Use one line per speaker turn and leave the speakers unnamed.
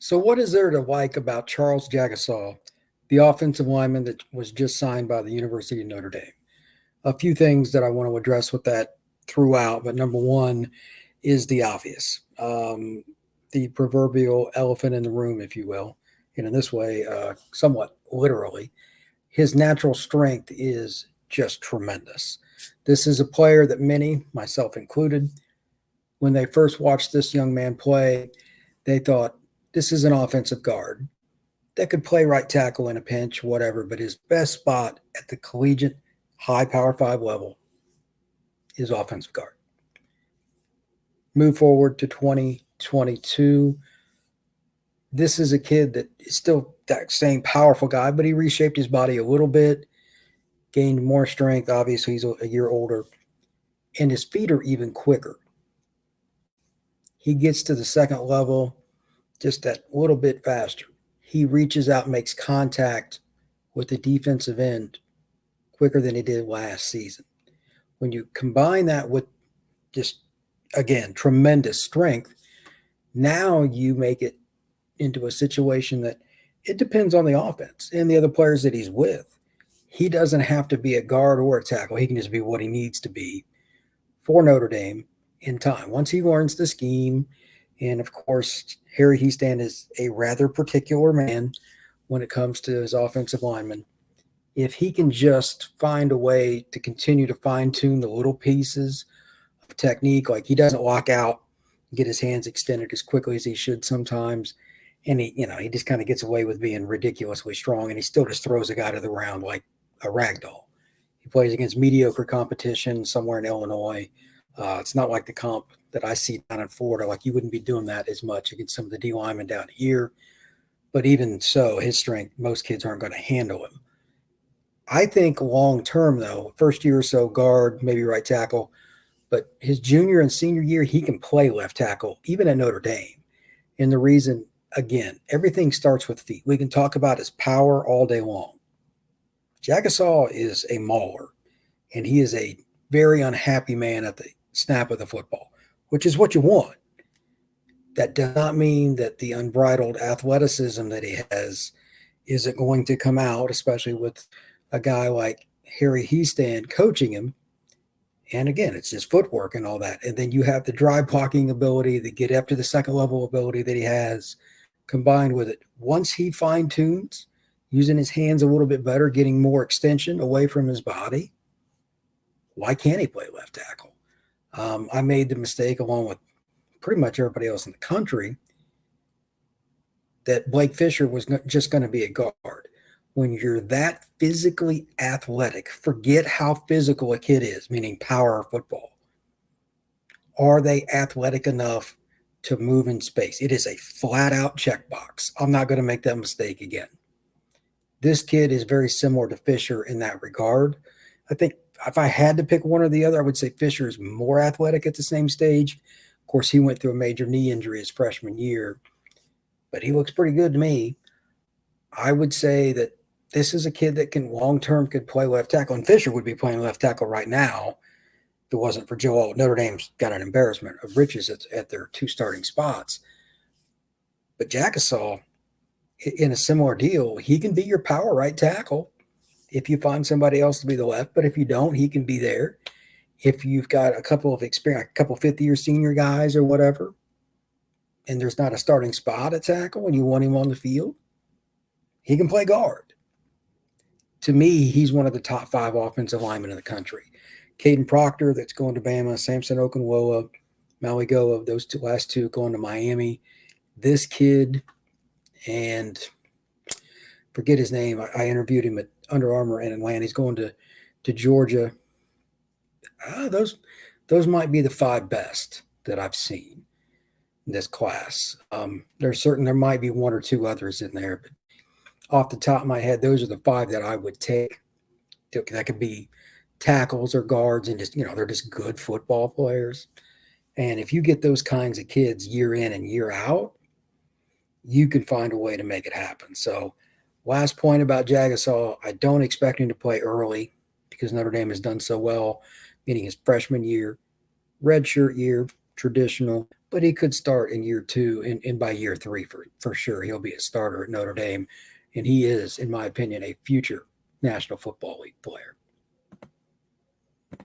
So, what is there to like about Charles Jagusah, the offensive lineman that was just signed by the University of Notre Dame? A few things that I want to address with that throughout, but number one is the obvious, the proverbial elephant in the room, if you will. And in this way, somewhat literally, his natural strength is just tremendous. This is a player that many, myself included, when they first watched this young man play, they thought, this is an offensive guard that could play right tackle in a pinch, whatever, but his best spot at the collegiate high power five level is offensive guard. Move forward to 2022. This is a kid that is still that same powerful guy, but he reshaped his body a little bit, gained more strength. Obviously, he's a year older, and his feet are even quicker. He gets to the second level just that little bit faster. He reaches out, makes contact with the defensive end quicker than he did last season. When you combine that with just, again, tremendous strength, now you make it into a situation that it depends on the offense and the other players that he's with. He doesn't have to be a guard or a tackle. He can just be what he needs to be for Notre Dame in time. Once he learns the scheme, and of course, Harry Hiestand is a rather particular man when it comes to his offensive linemen. If he can just find a way to continue to fine tune the little pieces of technique, like he doesn't lock out, get his hands extended as quickly as he should sometimes, and he just kind of gets away with being ridiculously strong, and he still just throws a guy to the ground like a rag doll. He plays against mediocre competition somewhere in Illinois. It's not like the comp that I see down in Florida. Like you wouldn't be doing that as much against some of the D linemen down here. But even so, his strength, most kids aren't going to handle him. I think long term, though, first year or so, guard, maybe right tackle. But his junior and senior year, he can play left tackle, even at Notre Dame. And the reason, again, everything starts with feet. We can talk about his power all day long. Jagusah is a mauler, and he is a very unhappy man at the snap of the football, which is what you want. That does not mean that the unbridled athleticism that he has isn't going to come out, especially with a guy like Harry Hiestand coaching him. And again, it's his footwork and all that. And then you have the dry blocking ability, the get up to the second level ability that he has combined with it. Once he fine tunes using his hands a little bit better, getting more extension away from his body, why can't he play left tackle? I made the mistake, along with pretty much everybody else in the country, that Blake Fisher was just going to be a guard. When you're that physically athletic, forget how physical a kid is, meaning power football. Are they athletic enough to move in space? It is a flat out checkbox. I'm not going to make that mistake again. This kid is very similar to Fisher in that regard. I think if I had to pick one or the other, I would say Fisher is more athletic at the same stage. Of course, he went through a major knee injury his freshman year, but he looks pretty good to me. I would say that this is a kid that can long-term could play left tackle, and Fisher would be playing left tackle right now if it wasn't for Joe Alt. Notre Dame's got an embarrassment of riches at their two starting spots. But Jagusah, in a similar deal, he can be your power right tackle if you find somebody else to be the left, but if you don't, he can be there. If you've got a couple of experience, a couple fifth-year senior guys or whatever, and there's not a starting spot at tackle and you want him on the field, he can play guard. To me, he's one of the top 5 offensive linemen in the country. Caden Proctor, that's going to Bama, Samson Okunwoa, Maligoa, those last two going to Miami. This kid, and forget his name, I interviewed him at Under Armour in Atlanta. He's going to Georgia. Those might be the 5 best that I've seen in this class. There might be 1 or 2 others in there, but off the top of my head, those are the 5 that I would take. That could be tackles or guards, and just they're just good football players. And if you get those kinds of kids year in and year out, you can find a way to make it happen. So, last point about Jagusah, I don't expect him to play early because Notre Dame has done so well, meaning his freshman year, redshirt year, traditional. but he could start in year two, and by year three, for sure, he'll be a starter at Notre Dame. And he is, in my opinion, a future National Football League player.